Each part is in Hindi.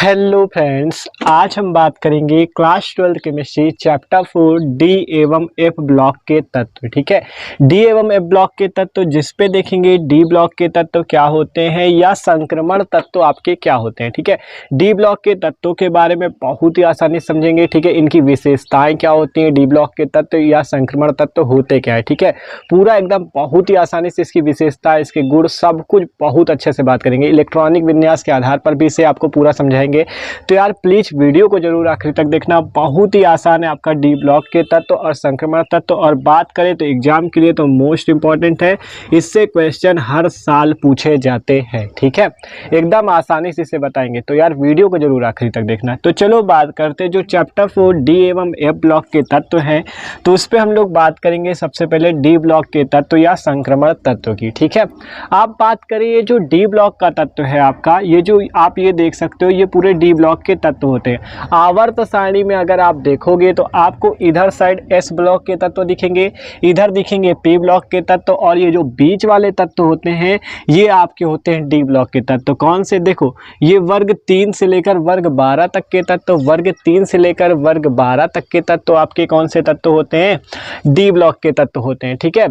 हेलो फ्रेंड्स, आज हम बात करेंगे क्लास 12 केमिस्ट्री चैप्टर 4 डी एवं एफ ब्लॉक के तत्व। ठीक है, डी एवं एफ ब्लॉक के तत्व जिस पे देखेंगे डी ब्लॉक के तत्व क्या होते हैं या संक्रमण तत्व आपके क्या होते हैं। ठीक है, डी ब्लॉक के तत्वों के बारे में बहुत ही आसानी से समझेंगे। ठीक है, इनकी विशेषताएं क्या होती हैं, डी ब्लॉक के तत्व या संक्रमण तत्व होते क्या है। ठीक है, पूरा एकदम बहुत ही आसानी से इसकी विशेषता, इसके गुण, सब कुछ बहुत अच्छे से बात करेंगे। इलेक्ट्रॉनिक विन्यास के आधार पर भी इसे आपको पूरा समझाएंगे। तो यार प्लीज वीडियो को जरूर आखिर तक देखना, बहुत ही आसान है आपका डी ब्लॉक के तत्व और संक्रमण तत्व। और बात करें तो एग्जाम के लिए तो मोस्ट इंपॉर्टेंट है, इससे क्वेश्चन हर साल पूछे जाते हैं। ठीक है, एकदम आसानी से इसे बताएंगे, तो यार वीडियो को जरूर आखिर तक देखना। तो चलो बात करते हैं जो चैप्टर 4 डी एवं एफ ब्लॉक के तत्व हैं, तो उस पर हम लोग बात करेंगे सबसे पहले डी ब्लॉक के तत्व या संक्रमण तत्व की। ठीक है, आप बात करें ये जो डी ब्लॉक का तत्व है आपका, ये जो आप ये देख सकते हो, ये पूरे डी ब्लॉक के तत्व होते हैं। आवर्त सारणी में अगर आप देखोगे तो आपको इधर साइड एस ब्लॉक के तत्व दिखेंगे, इधर दिखेंगे पी ब्लॉक के तत्व, और ये जो बीच वाले तत्व होते हैं ये आपके होते हैं डी ब्लॉक के तत्व। कौन से? देखो, ये वर्ग 3 से लेकर वर्ग 12 तक के तत्व, वर्ग 3 से लेकर वर्ग 12 तक के तत्व आपके कौन से तत्व होते हैं? डी ब्लॉक के तत्व होते हैं। ठीक है,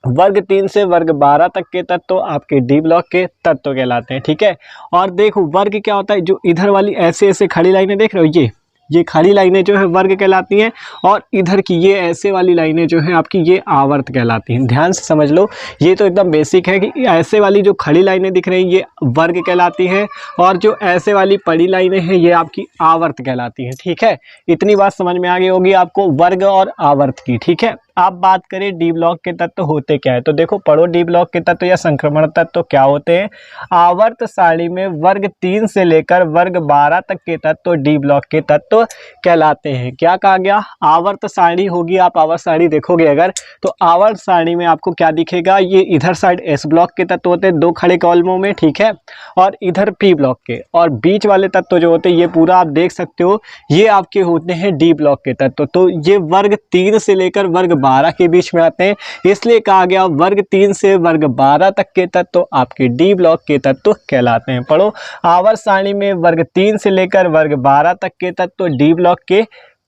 वर्ग 3 से वर्ग 12 तक के तत्व आपके डी ब्लॉक के तत्व कहलाते हैं। ठीक है, और देखो वर्ग क्या होता है, जो इधर वाली ऐसे ऐसे खड़ी लाइनें देख रहे हो, ये खड़ी लाइनें जो है वर्ग कहलाती हैं, और इधर की ये ऐसे वाली लाइनें जो हैं आपकी ये आवर्त कहलाती हैं। ध्यान से समझ लो, ये तो एकदम बेसिक है कि ऐसे वाली जो खड़ी लाइनें दिख रही हैं ये वर्ग कहलाती हैं, और जो ऐसे वाली पड़ी लाइनें हैं ये आपकी आवर्त कहलाती हैं। ठीक है, इतनी बात समझ में आ गई होगी आपको वर्ग और आवर्त की। ठीक है, आप बात करें डी ब्लॉक के तत्व होते क्या है, तो देखो पढ़ो, डी ब्लॉक के तत्व या संक्रमण तत्व क्या होते हैं। आवर्त सारणी में वर्ग 3 से लेकर वर्ग 12 तक के तत्व डी ब्लॉक के तत्व कहलाते हैं। क्या कहा गया? आवर्त सारणी होगी, आप आवर्त सारणी देखोगे अगर, तो आवर्त सारणी में आपको क्या दिखेगा, ये इधर साइड एस ब्लॉक के तत्व होते हैं 2 खड़े कॉलमों में। ठीक है, और इधर पी ब्लॉक के, और बीच वाले तत्व जो होते हैं ये पूरा आप देख सकते हो, ये आपके होते हैं डी ब्लॉक के तत्व। तो ये वर्ग 3 से लेकर वर्ग 12 के बीच में आते हैं, इसलिए कहा गया वर्ग 3 से वर्ग 12 तक के तत्व आपके डी ब्लॉक के तत्व कहलाते हैं। पढ़ो, आवर्त सारणी में वर्ग 3 से लेकर वर्ग 12 तक के तत्व डी ब्लॉक के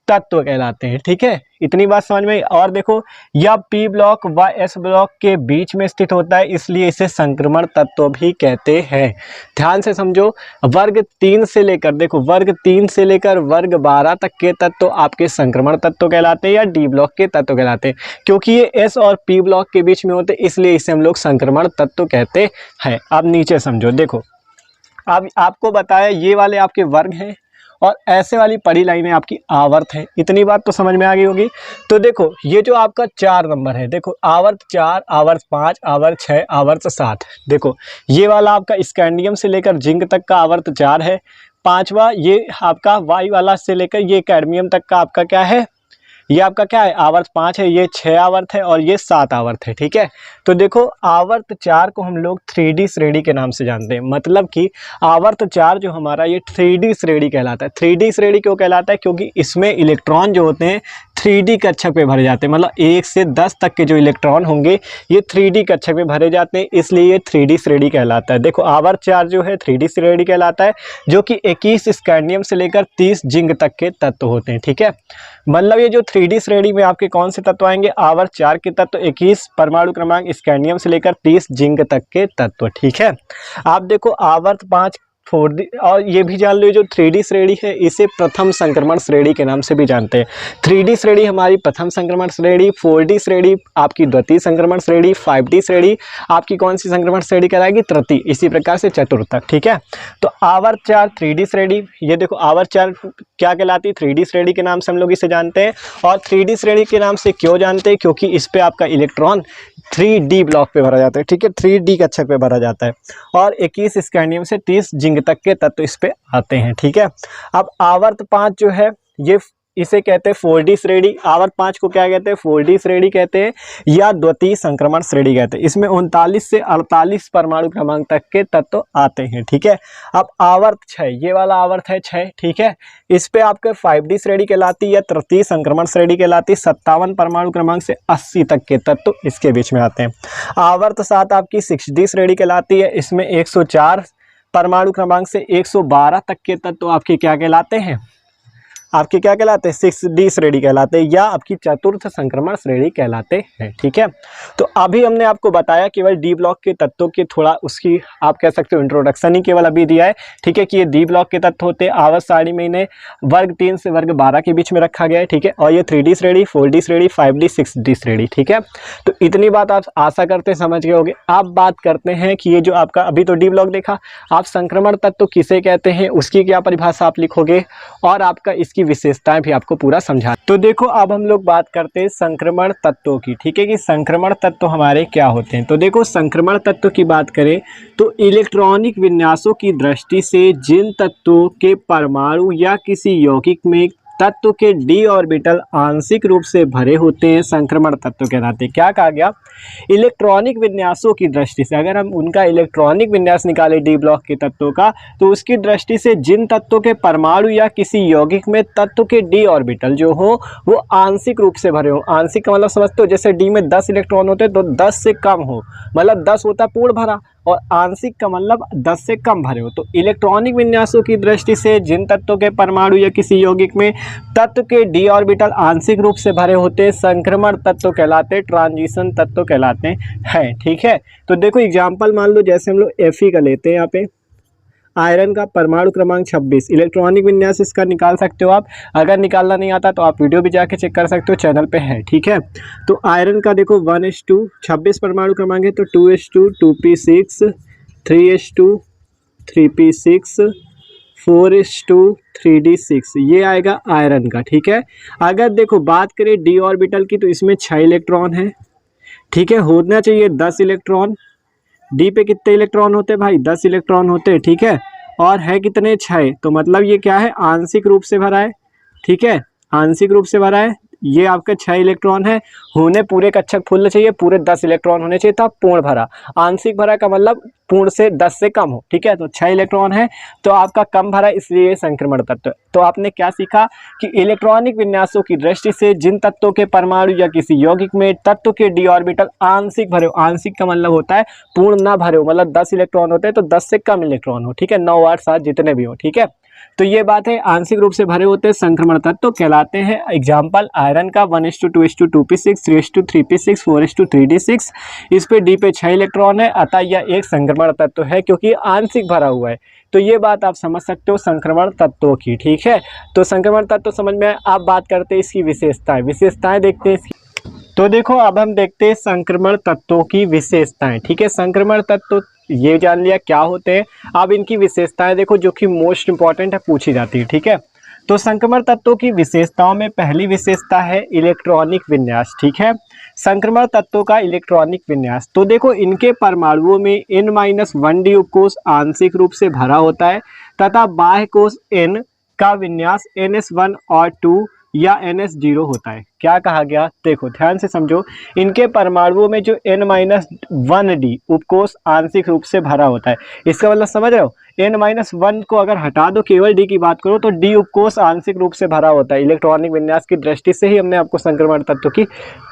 तत्व कहलाते हैं। ठीक है, इतनी बात समझ में। और देखो, यह पी ब्लॉक व एस ब्लॉक के बीच में स्थित होता है, इसलिए इसे संक्रमण तत्व भी कहते हैं। ध्यान से समझो, वर्ग 3 से लेकर, देखो वर्ग 3 से लेकर वर्ग 12 तक के तत्व आपके संक्रमण तत्व कहलाते हैं या डी ब्लॉक के तत्व कहलाते हैं। क्योंकि ये एस और पी ब्लॉक के बीच में होते हैं, इसलिए इसे हम लोग संक्रमण तत्व कहते हैं। अब नीचे समझो, देखो अब आपको बताया ये वाले आपके वर्ग हैं और ऐसे वाली पड़ी लाइनें आपकी आवर्त है। इतनी बात तो समझ में आ गई होगी। तो देखो, ये जो आपका 4 नंबर है, देखो आवर्त 4, आवर्त 5, आवर्त 6, आवर्त 7। देखो ये वाला आपका स्कैंडियम से लेकर जिंक तक का आवर्त 4 है। 5वां ये आपका वाई वाला से लेकर ये कैडमियम तक का आपका क्या है, ये आपका क्या है, आवर्त 5 है। ये 6 आवर्त है और ये 7 आवर्त है। ठीक है, तो देखो आवर्त 4 को हम लोग 3D श्रेणी के नाम से जानते हैं। मतलब कि आवर्त 4 जो हमारा ये 3D श्रेणी कहलाता है। 3D श्रेणी क्यों कहलाता है? क्योंकि इसमें इलेक्ट्रॉन जो होते हैं 3D कक्षक पे भरे जाते हैं। मतलब 1 से 10 तक के जो इलेक्ट्रॉन होंगे ये 3D कक्षक में भरे जाते हैं, इसलिए ये 3D श्रेणी कहलाता है। देखो आवर्त 4 जो है 3D श्रेणी कहलाता है, जो कि 21 स्कैंडियम से लेकर 30 जिंक तक के तत्व होते हैं। ठीक है, मतलब ये जो 3D श्रेणी में आपके कौन से तत्व आएंगे, आवर्त 4 के तत्व 21 परमाणु क्रमांक स्कैंडियम से लेकर 30 जिंक तक के तत्व। ठीक है, आप देखो आवर्त 5 4D, और ये भी जान लो जो 3D श्रेणी है इसे प्रथम संक्रमण श्रेणी के नाम से भी जानते हैं। 3D श्रेणी हमारी प्रथम संक्रमण श्रेणी, 4D श्रेणी आपकी द्वितीय संक्रमण श्रेणी, 5D श्रेणी आपकी कौन सी संक्रमण श्रेणी कहलाएगी, तृतीय, इसी प्रकार से चतुर्थ। ठीक है, तो आवर्त 4 3D श्रेणी, ये देखो आवर्त 4 क्या कहलाती है, 3D श्रेणी के नाम से हम लोग इसे जानते हैं। और 3D श्रेणी के नाम से क्यों जानते हैं? क्योंकि इस पे आपका इलेक्ट्रॉन 3D ब्लॉक पे भरा जाता है। ठीक है, 3D कक्षक पे भरा जाता है, और 21 स्कैंडियम से 30 जिंक तक के तत्व इस पे आते हैं। ठीक है, अब आवर्त 5 जो है ये इसे कहते हैं 4D श्रेणी। आवर्त 5 को क्या कहते हैं, 4D श्रेणी कहते हैं या द्वितीय संक्रमण श्रेणी कहते हैं। इसमें 39 से 48 परमाणु क्रमांक तक के तत्व आते हैं। ठीक है, अब आवर्त 6, ये वाला आवर्त है 6। ठीक है, इस पे आपके 5D श्रेणी कहलाती है या तृतीय संक्रमण श्रेणी कहलाती है। 57 परमाणु क्रमांक से 80 तक के तत्व इसके बीच में आते हैं। आवर्त 7 आपकी 6D श्रेणी कहलाती है। इसमें 104 परमाणु क्रमांक से 112 तक के तत्व आपके क्या कहलाते हैं, आपके क्या कहलाते हैं, 6D श्रेणी कहलाते हैं या आपकी चतुर्थ संक्रमण श्रेणी कहलाते हैं। ठीक है, तो अभी हमने आपको बताया केवल डी ब्लॉक के तत्वों के थोड़ा उसकी आप कह सकते हो इंट्रोडक्शन ही केवल अभी दिया है। ठीक है, कि ये डी ब्लॉक के तत्व होते हैं, आवर्त सारणी में इन्हें वर्ग 3 से वर्ग 12 के बीच में रखा गया है। ठीक है, और ये 3D श्रेणी, 4D श्रेणी, 5D, 6D श्रेणी। ठीक है, तो इतनी बात आप आशा करते समझ गए होंगे। अब बात करते हैं कि ये जो आपका अभी तो डी ब्लॉक देखा, आप संक्रमण तत्व किसे कहते हैं, उसकी क्या परिभाषा आप लिखोगे और आपका इसकी विशेषताएं भी आपको पूरा समझा। तो देखो अब हम लोग बात करते हैं संक्रमण तत्वों की। ठीक है, कि संक्रमण तत्व हमारे क्या होते हैं। तो देखो संक्रमण तत्व की बात करें तो इलेक्ट्रॉनिक विन्यासों की दृष्टि से जिन तत्वों के परमाणु या किसी यौगिक में तत्व के डी ऑर्बिटल आंशिक रूप से भरे होते हैं संक्रमण तत्व कहलाते हैं। क्या कहा गया, इलेक्ट्रॉनिक विन्यासों की दृष्टि से, अगर हम उनका इलेक्ट्रॉनिक विन्यास निकाले डी ब्लॉक के तत्वों का, तो उसकी दृष्टि से जिन तत्वों के परमाणु या किसी यौगिक में तत्व के डी ऑर्बिटल जो हो वो आंशिक रूप से भरे हो। आंशिक का मतलब समझते हो, जैसे डी में 10 इलेक्ट्रॉन होते हैं तो 10 से कम हो, मतलब 10 होता पूर्ण भरा, और आंशिक का मतलब 10 से कम भरे हो। तो इलेक्ट्रॉनिक विन्यासों की दृष्टि से जिन तत्वों के परमाणु या किसी यौगिक में तत्व के डी ऑर्बिटल आंशिक रूप से भरे होते संक्रमण तत्व कहलाते, ट्रांजिशन तत्व कहलाते हैं। ठीक है, तो देखो एग्जांपल मान लो, जैसे हम लोग Fe का लेते हैं, यहाँ पे आयरन का परमाणु क्रमांक 26, इलेक्ट्रॉनिक विन्यास इसका निकाल सकते हो आप। अगर निकालना नहीं आता तो आप वीडियो भी जाके चेक कर सकते हो, चैनल पे है। ठीक है, तो आयरन का देखो 1s2, 26 परमाणु क्रमांक है, तो 2s2, 2p6, 3s2, 3p6, 4s2, 3d6, ये आएगा आयरन का। ठीक है, अगर देखो बात करें डी ऑर्बिटल की, तो इसमें 6 इलेक्ट्रॉन है। ठीक है, होना चाहिए 10 इलेक्ट्रॉन। डी पे कितने इलेक्ट्रॉन होते हैं भाई, 10 इलेक्ट्रॉन होते हैं। ठीक है, और है कितने, 6, तो मतलब ये क्या है, आंशिक रूप से भरा है। ठीक है, आंशिक रूप से भरा है, ये आपका 6 इलेक्ट्रॉन है। होने पूरे कक्षक फुल चाहिए, पूरे 10 इलेक्ट्रॉन होने चाहिए, तब पूर्ण भरा। आंशिक भरा का मतलब पूर्ण से 10 से कम हो। ठीक है, तो 6 इलेक्ट्रॉन है तो आपका कम भरा, इसलिए संक्रमण तत्व। तो आपने क्या सीखा कि इलेक्ट्रॉनिक विन्यासों की दृष्टि से जिन तत्वों के परमाणु या किसी यौगिक में तत्व के डी ऑर्बिटल आंशिक भरे हो, आंशिक का मतलब होता है पूर्ण ना भरे हो, मतलब 10 इलेक्ट्रॉन होते हैं तो 10 से कम इलेक्ट्रॉन हो। ठीक है, 9, 8, 7 जितने भी हो। ठीक है, तो ये बात है, आंशिक रूप से भरे होते हैं संक्रमण तत्व कहलाते हैं। एग्जांपल आयरन का 1s2, 2s2, 2p6, 3s2, 3p6, 4s2, 3d6, इस पे डी पे 6 इलेक्ट्रॉन है, अतः यह एक संक्रमण तत्व है क्योंकि आंशिक भरा हुआ है। तो ये बात आप समझ सकते हो संक्रमण तत्वों की। ठीक है, तो संक्रमण तत्व समझ में। आप बात करते हैं इसकी विशेषताएं देखते हैं इसकी। तो देखो अब हम देखते हैं संक्रमण तत्वों की विशेषताएं। ठीक है, संक्रमण तत्व ये जान लिया क्या होते हैं। अब इनकी विशेषताएं देखो जो कि मोस्ट इंपॉर्टेंट है, पूछी जाती है। ठीक है, तो संक्रमण तत्वों की विशेषताओं में पहली विशेषता है इलेक्ट्रॉनिक विन्यास। ठीक है, संक्रमण तत्वों का इलेक्ट्रॉनिक विन्यास। तो देखो इनके परमाणुओं में N-1d उपकोष आंशिक रूप से भरा होता है तथा बाह्य कोष N का विन्यास NS1 और 2 या NS0 होता है। क्या कहा गया, देखो ध्यान से समझो, इनके परमाणुओं में जो N-1d उपकोष आंशिक रूप से भरा होता है, इसका मतलब समझ रहे हो, N-1 को अगर हटा दो, केवल D की बात करो तो D उपकोष आंशिक रूप से भरा होता है। इलेक्ट्रॉनिक विन्यास की दृष्टि से ही हमने आपको संक्रमण तत्व की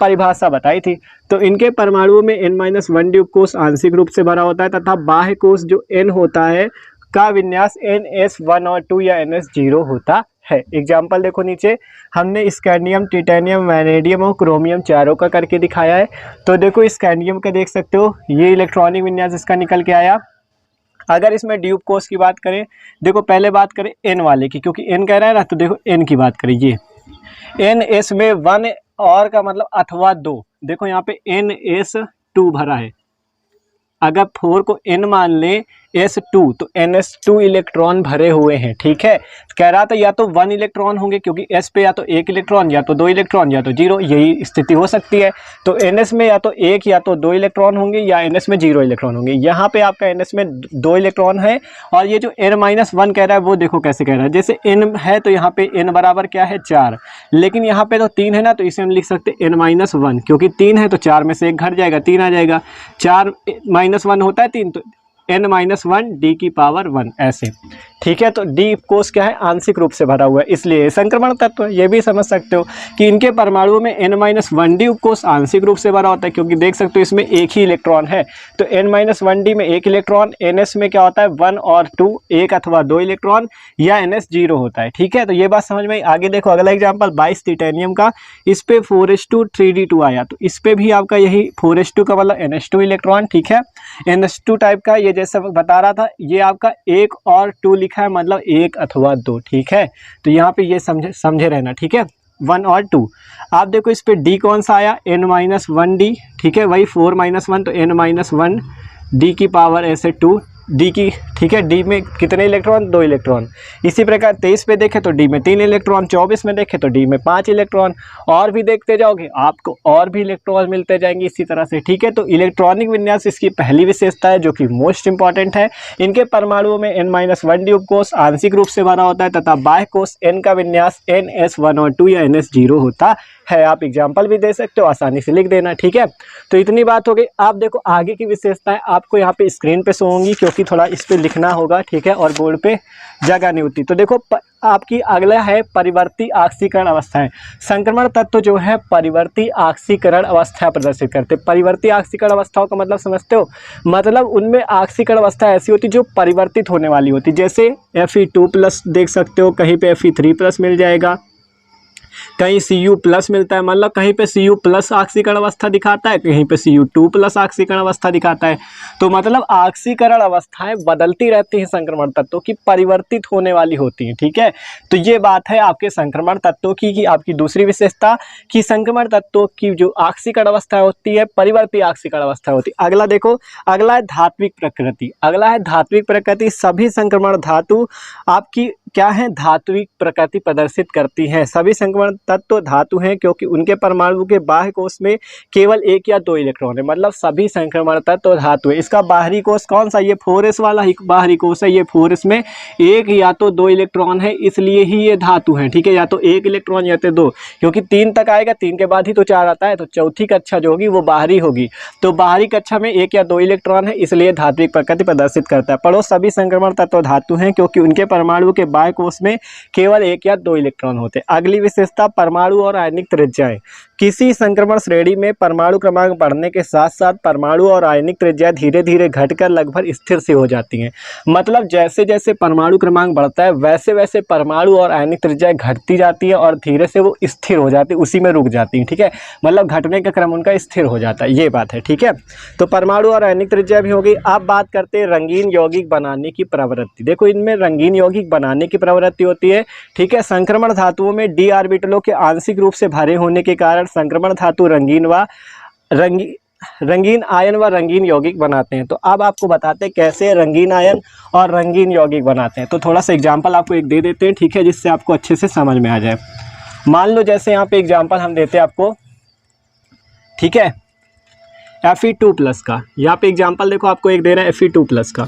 परिभाषा बताई थी। तो इनके परमाणुओं में N-1d उपकोष आंशिक रूप से भरा होता है तथा बाह्य कोष जो N होता है का विन्यास NS1 और 2 या NS0 होता है। एग्जाम्पल देखो नीचे हमने स्कैंडियम, टिटेनियम, वैनेडियम और क्रोमियम चारों का करके दिखाया है। तो देखो स्कैंडियम का देख सकते हो, ये इलेक्ट्रॉनिक विन्यास इसका निकल के आया। अगर इसमें डी उपकोष की बात करें, देखो पहले बात करें N वाले की, क्योंकि N कह रहा है ना, तो देखो N की बात करें, ये NS में 1 और का मतलब अथवा 2, देखो यहाँ पे NS2 भरा है। अगर 4 को N मान ले S2 तो NS2 इलेक्ट्रॉन भरे हुए हैं। ठीक है, कह रहा था या तो 1 इलेक्ट्रॉन होंगे क्योंकि S पे या तो 1 इलेक्ट्रॉन, या तो 2 इलेक्ट्रॉन, या तो 0, यही स्थिति हो सकती है। तो NS में या तो 1 या तो 2 इलेक्ट्रॉन होंगे या NS में 0 इलेक्ट्रॉन होंगे। यहाँ पे आपका NS में 2 इलेक्ट्रॉन है, और ये जो N-1 कह रहा है वो देखो कैसे कह रहा है, जैसे N है तो यहाँ पे N बराबर क्या है 4, लेकिन यहाँ पे तो 3 है ना, तो इसे हम लिख सकते N-1, क्योंकि 3 है तो 4 में से 1 घट जाएगा, 3 आ जाएगा, 4 - 1 होता है 3, तो n-1 d की पावर 1 ऐसे, ठीक है। तो डी कोष क्या है, आंशिक रूप से भरा हुआ है, इसलिए संक्रमण तत्व। ये भी समझ सकते हो कि इनके परमाणुओं में n-1 डी उपकोष आंशिक रूप से भरा होता है, क्योंकि देख सकते हो इसमें एक ही इलेक्ट्रॉन है। तो n-1 डी में एक इलेक्ट्रॉन, ns में क्या होता है 1 और 2, एक अथवा 2 इलेक्ट्रॉन, या ns 0 होता है, ठीक है। तो ये बात समझ में आई। आगे देखो अगला एग्जाम्पल 22 टाइटेनियम का, इस पे 4s2 3d2 आया, तो इस पे भी आपका यही 4s2 का मतलब ns2 इलेक्ट्रॉन, ठीक है, ns2 टाइप का। ये जैसा बता रहा था, ये आपका 1 और 2 लिखा है, मतलब 1 अथवा 2, ठीक है। तो यहाँ पे ये समझे रहना, ठीक है, 1 और 2। आप देखो इस पे डी कौन सा आया, n-1 डी, ठीक है, वही 4-1 तो n-1 डी की पावर ऐसे 2 डी की, ठीक है। डी में कितने इलेक्ट्रॉन, 2 इलेक्ट्रॉन। इसी प्रकार 23 पे देखें तो डी में 3 इलेक्ट्रॉन, 24 में देखें तो डी में 5 इलेक्ट्रॉन, और भी देखते जाओगे आपको और भी इलेक्ट्रॉन मिलते जाएंगे इसी तरह से, ठीक है। तो इलेक्ट्रॉनिक विन्यास इसकी पहली विशेषता है जो कि मोस्ट इंपॉर्टेंट है। इनके परमाणुओं में n-1 डी उपकोष आंशिक रूप से भरा होता है तथा बाह्य कोष n का विन्यास ns1 और 2 या ns0 होता है। आप एग्जाम्पल भी दे सकते हो, आसानी से लिख देना, ठीक है। तो इतनी बात हो गई। आप देखो आगे की विशेषताएं आपको यहाँ पे स्क्रीन पे शो होंगी, क्योंकि थोड़ा इस पे लिखना होगा, ठीक है, और बोर्ड पे जगह नहीं होती। तो देखो आपकी अगला है परिवर्ती ऑक्सीकरण अवस्थाएं। संक्रमण तत्व जो है परिवर्ती ऑक्सीकरण अवस्था प्रदर्शित करते। परिवर्ती ऑक्सीकरण अवस्थाओं का मतलब समझते हो, मतलब उनमें ऑक्सीकरण अवस्था ऐसी होती जो परिवर्तित होने वाली होती, जैसे Fe2+ देख सकते हो, कहीं पे Fe3+ मिल जाएगा, कहीं Cu+ मिलता है, मतलब कहीं पे Cu+ ऑक्सीकरण अवस्था दिखाता है, कहीं पे Cu2+ ऑक्सीकरण अवस्था दिखाता है। तो मतलब ऑक्सीकरण अवस्थाएं बदलती रहती हैं संक्रमण तत्वों की, परिवर्तित होने वाली होती हैं, ठीक है। तो ये बात है आपके संक्रमण तत्वों की, कि आपकी दूसरी विशेषता कि संक्रमण तत्वों की जो ऑक्सीकरण अवस्था होती है परिवर्ती ऑक्सीकरण अवस्था होती है। अगला देखो, अगला है धात्विक प्रकृति। अगला है धात्विक प्रकृति। सभी संक्रमण धातु आपकी क्या है, धात्विक प्रकृति प्रदर्शित करती हैं। सभी संक्रमण तत्व धातु हैं क्योंकि उनके परमाणु के बाह्य कोष में केवल 1 या 2 इलेक्ट्रॉन है, मतलब सभी संक्रमण तत्व धातु है। इसका बाहरी कोष कौन सा, ये 4s वाला ही बाहरी कोष है। ये 4s में 1 या तो 2 इलेक्ट्रॉन है, इसलिए ही ये धातु है, ठीक है। या तो 1 इलेक्ट्रॉन या तो 2, क्योंकि 3 तक आएगा, 3 के बाद ही तो 4 आता है। तो चौथी कक्षा जो होगी वो बाहरी होगी, तो बाहरी कक्षा में 1 या 2 इलेक्ट्रॉन है, इसलिए धात्विक प्रकृति प्रदर्शित करता है। पढ़ो, सभी संक्रमण तत्व धातु हैं क्योंकि उनके परमाणु के बाह्य कोष में केवल 1 या 2 इलेक्ट्रॉन होते हैं। अगली विशेषता परमाणु और आयनिक त्रिज्याएं। किसी संक्रमण श्रेणी में परमाणु क्रमांक बढ़ने के साथ साथ परमाणु और आयनिक त्रिज्या धीरे धीरे घटकर लगभग स्थिर सी हो जाती हैं। मतलब जैसे जैसे परमाणु क्रमांक बढ़ता है वैसे वैसे परमाणु और आयनिक त्रिज्या घटती जाती है और धीरे से वो स्थिर हो जाती है, उसी में रुक जाती हैं, ठीक है। मतलब घटने का क्रम उनका स्थिर हो जाता है, ये बात है, ठीक है। तो परमाणु और आयनिक त्रिज्या भी हो गई। अब बात करते हैं रंगीन यौगिक बनाने की प्रवृत्ति। देखो इनमें रंगीन यौगिक बनाने की प्रवृत्ति होती है, ठीक है। संक्रमण धातुओं में डी ऑर्बिटलों के आंशिक रूप से भरे होने के कारण संक्रमण धातु रंगीन आयन व रंगीन यौगिक बनाते हैं। तो अब आपको बताते हैं कैसे रंगीन आयन और रंगीन यौगिक बनाते हैं। तो थोड़ा सा एग्जांपल आपको एक दे देते हैं, ठीक है, जिससे आपको अच्छे से समझ में आ जाए। मान लो जैसे यहाँ पे एग्जांपल हम देते हैं आपको, ठीक है, Fe2+ का। यहाँ पे एग्जांपल देखो आपको एक दे रहा है Fe2+ का।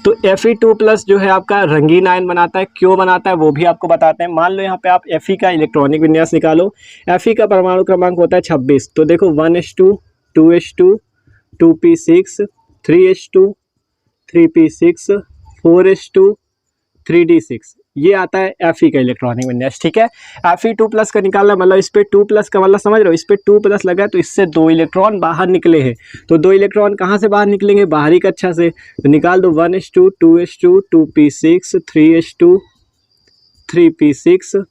तो Fe2+ जो है आपका रंगीन आयन बनाता है। क्यों बनाता है वो भी आपको बताते हैं। मान लो यहाँ पे आप Fe का इलेक्ट्रॉनिक विन्यास निकालो। Fe का परमाणु क्रमांक होता है 26। तो देखो 1s2 2s2 2p6 3s2 3p6 4s2 3d6, ये आता है Fe का इलेक्ट्रॉनिक विन्यास, ठीक है। Fe2+ का निकालना मतलब इस पे 2+ का मतलब समझ रहे हो, इस पे 2+ लगा तो इससे 2 इलेक्ट्रॉन बाहर निकले हैं। तो 2 इलेक्ट्रॉन कहाँ से बाहर निकलेंगे, बाहरी कक्षा से। तो निकाल दो 1s2 2s2 2p6 3s2 3p6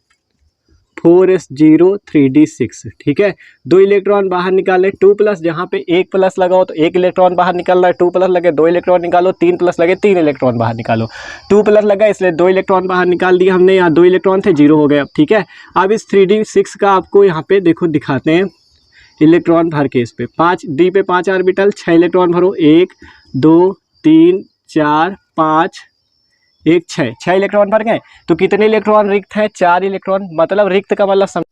4s0 3d6, ठीक है। 2 इलेक्ट्रॉन बाहर निकाले। 2+, जहाँ पे 1+ लगाओ तो 1 इलेक्ट्रॉन बाहर निकल रहा है। 2+ लगे 2 इलेक्ट्रॉन निकालो, 3+ लगे 3 इलेक्ट्रॉन बाहर निकालो। 2+ लगा इसलिए 2 इलेक्ट्रॉन बाहर निकाल दिया हमने, यहाँ 2 इलेक्ट्रॉन थे 0 हो गए अब, ठीक है। अब इस 3d6 का आपको यहाँ पे देखो दिखाते हैं इलेक्ट्रॉन भर के। इस पे 5 डी पे 5 ऑर्बिटल, 6 इलेक्ट्रॉन भरो, 1 2 3 4 5 1 6 इलेक्ट्रॉन भर गए। तो कितने इलेक्ट्रॉन रिक्त हैं, 4 इलेक्ट्रॉन। मतलब रिक्त का मतलब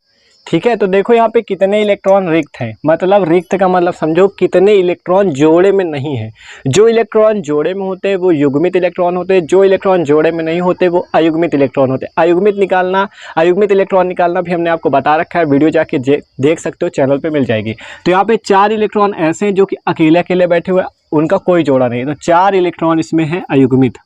ठीक है। तो देखो यहाँ पे कितने इलेक्ट्रॉन रिक्त हैं, मतलब रिक्त का मतलब समझो कितने इलेक्ट्रॉन जोड़े में नहीं है। जो इलेक्ट्रॉन जोड़े में होते हैं वो युग्मित इलेक्ट्रॉन होते हैं, जो इलेक्ट्रॉन जोड़े में नहीं होते वो अयुग्मित इलेक्ट्रॉन होते हैं। अयुग्मित इलेक्ट्रॉन निकालना भी हमने आपको बता रखा है, वीडियो जाके देख सकते हो, चैनल पर मिल जाएगी। तो यहाँ पे 4 इलेक्ट्रॉन ऐसे हैं जो कि अकेले अकेले बैठे हुए उनका कोई जोड़ा नहीं, तो 4 इलेक्ट्रॉन इसमें है अयुग्मित।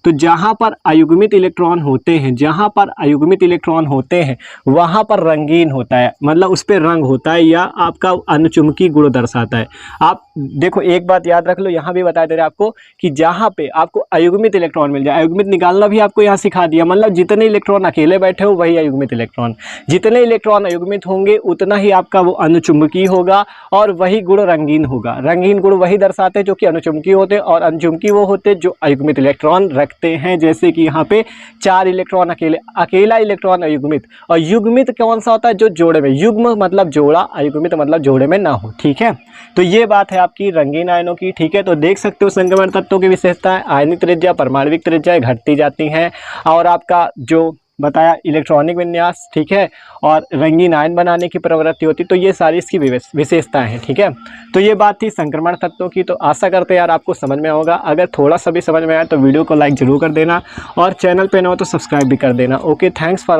तो जहाँ पर अयुग्मित इलेक्ट्रॉन होते हैं, जहाँ पर अयुग्मित इलेक्ट्रॉन होते हैं वहाँ पर रंगीन होता है, मतलब उस पर रंग होता है या आपका अनुचुंबकीय गुण दर्शाता है। आप देखो एक बात याद रख लो, यहाँ भी बता दे रहे आपको कि जहाँ पे आपको अयुग्मित इलेक्ट्रॉन मिल जाए, अयुग्मित निकालना भी आपको यहाँ सिखा दिया, मतलब जितने इलेक्ट्रॉन अकेले बैठे हो वही अयुग्मित इलेक्ट्रॉन, जितने इलेक्ट्रॉन अयुग्मित होंगे उतना ही आपका वो अनुचुंबकीय होगा और वही गुण रंगीन होगा। रंगीन गुण वही दर्शाते हैं जो कि अनुचुंबकीय होते हैं, और अनुचुंबकीय वो होते हैं जो अयुग्मित इलेक्ट्रॉन रखते हैं। जैसे कि यहाँ पे 4 इलेक्ट्रॉन अकेला इलेक्ट्रॉन अयुग्मित, और युग्मित कौन सा होता है, जो जोड़े में, युग्म मतलब जोड़ा, अयुग्मित मतलब जोड़े में ना हो। ठीक है, तो ये बात है आपकी रंगीन आयनों की। ठीक है, तो देख सकते हो संक्रमण तत्वों की विशेषताएं, आयनिक त्रिज्या, परमाणविक त्रिज्याएं घटती जाती हैं, और आपका जो बताया इलेक्ट्रॉनिक विन्यास, ठीक है, और रंगीन आयन बनाने की प्रवृत्ति होती, तो ये सारी इसकी विशेषताएं हैं। ठीक है, तो ये बात थी संक्रमण तत्वों की। तो आशा करते हैं यार आपको समझ में होगा। अगर थोड़ा सा भी समझ में आया तो वीडियो को लाइक जरूर कर देना, और चैनल पे न हो तो सब्सक्राइब भी कर देना। Okay, thanks for